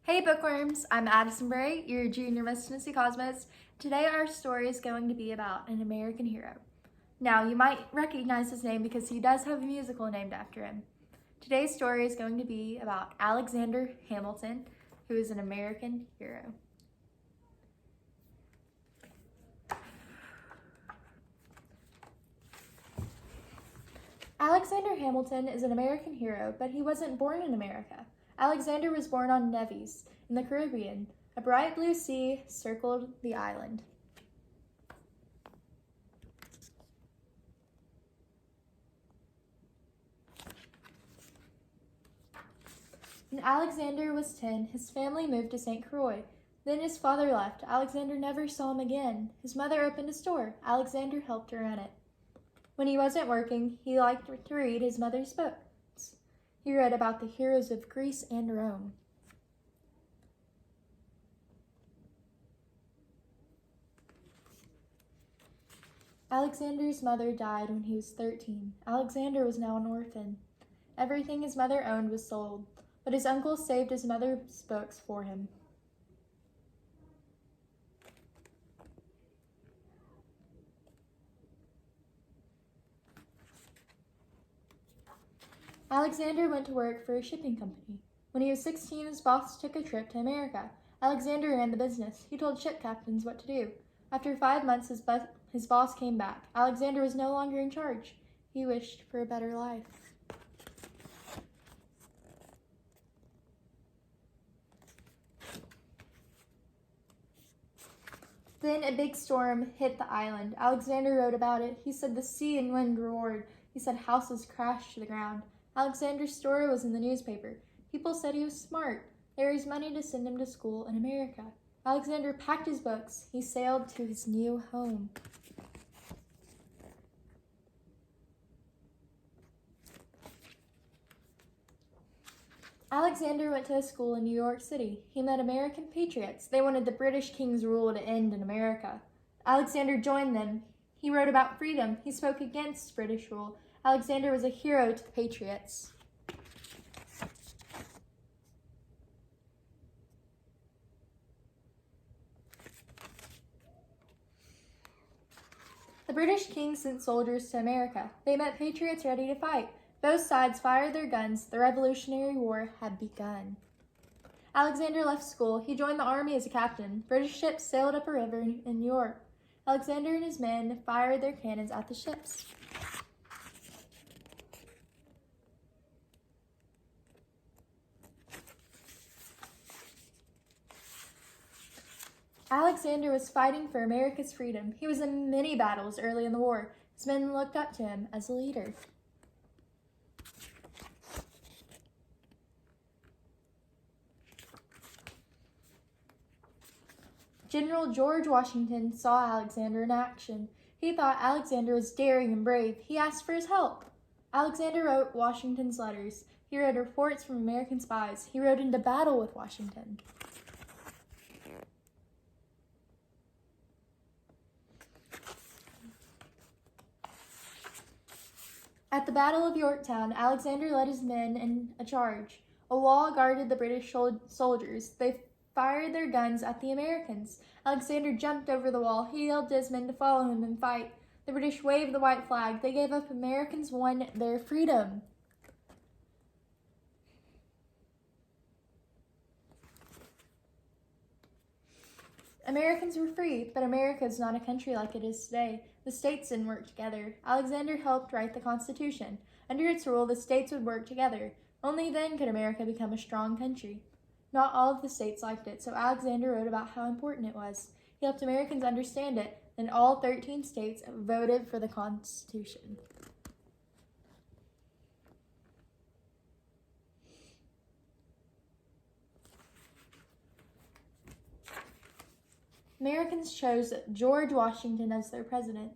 Hey bookworms, I'm Addison Bray, your junior Miss Tennessee Cosmos. Today our story is going to be about an American hero. Now you might recognize his name because he does have a musical named after him. Today's story is going to be about Alexander Hamilton, who is an American hero. Alexander Hamilton is an American hero, but he wasn't born in America. Alexander was born on Nevis, in the Caribbean. A bright blue sea circled the island. When Alexander was 10, his family moved to St. Croix. Then his father left. Alexander never saw him again. His mother opened a store. Alexander helped her run it. When he wasn't working, he liked to read his mother's books. He read about the heroes of Greece and Rome. Alexander's mother died when he was 13. Alexander was now an orphan. Everything his mother owned was sold, but his uncle saved his mother's books for him. Alexander went to work for a shipping company. When he was 16, his boss took a trip to America. Alexander ran the business. He told ship captains what to do. After 5 months, his boss came back. Alexander was no longer in charge. He wished for a better life. Then a big storm hit the island. Alexander wrote about it. He said the sea and wind roared. He said houses crashed to the ground. Alexander's story was in the newspaper. People said he was smart. They raised money to send him to school in America. Alexander packed his books. He sailed to his new home. Alexander went to a school in New York City. He met American patriots. They wanted the British king's rule to end in America. Alexander joined them. He wrote about freedom. He spoke against British rule. Alexander was a hero to the patriots. The British king sent soldiers to America. They met patriots ready to fight. Both sides fired their guns. The Revolutionary War had begun. Alexander left school. He joined the army as a captain. British ships sailed up a river in New York. Alexander and his men fired their cannons at the ships. Alexander was fighting for America's freedom. He was in many battles early in the war. His men looked up to him as a leader. General George Washington saw Alexander in action. He thought Alexander was daring and brave. He asked for his help. Alexander wrote Washington's letters. He read reports from American spies. He rode into battle with Washington. At the Battle of Yorktown, Alexander led his men in a charge. A wall guarded the British soldiers. They fired their guns at the Americans. Alexander jumped over the wall. He yelled to his men to follow him and fight. The British waved the white flag. They gave up. Americans won their freedom. Americans were free, but America is not a country like it is today. The states didn't work together. Alexander helped write the Constitution. Under its rule, the states would work together. Only then could America become a strong country. Not all of the states liked it, so Alexander wrote about how important it was. He helped Americans understand it, and all 13 states voted for the Constitution. Americans chose George Washington as their president.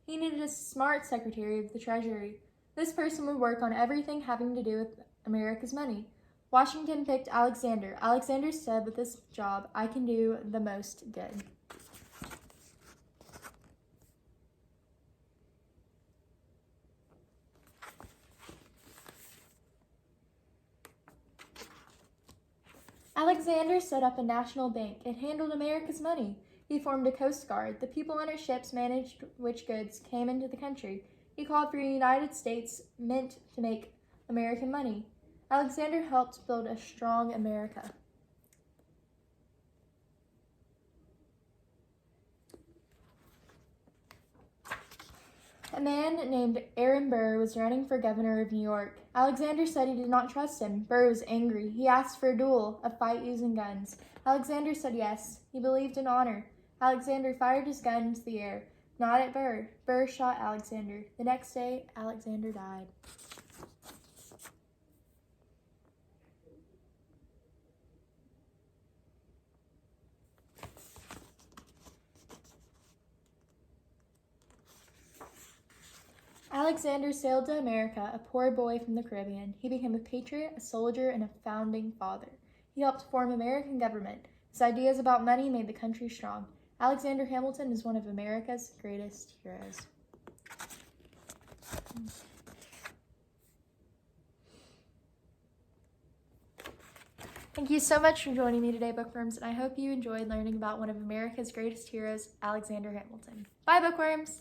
He needed a smart secretary of the Treasury. This person would work on everything having to do with America's money. Washington picked Alexander. Alexander said, with this job, I can do the most good. Alexander set up a national bank. It handled America's money. He formed a coast guard. The people on his ships managed which goods came into the country. He called for a United States Mint to make American money. Alexander helped build a strong America. A man named Aaron Burr was running for governor of New York. Alexander said he did not trust him. Burr was angry. He asked for a duel, a fight using guns. Alexander said yes. He believed in honor. Alexander fired his gun into the air, not at Burr. Burr shot Alexander. The next day, Alexander died. Alexander sailed to America, a poor boy from the Caribbean. He became a patriot, a soldier, and a founding father. He helped form American government. His ideas about money made the country strong. Alexander Hamilton is one of America's greatest heroes. Thank you so much for joining me today, Bookworms, and I hope you enjoyed learning about one of America's greatest heroes, Alexander Hamilton. Bye, Bookworms!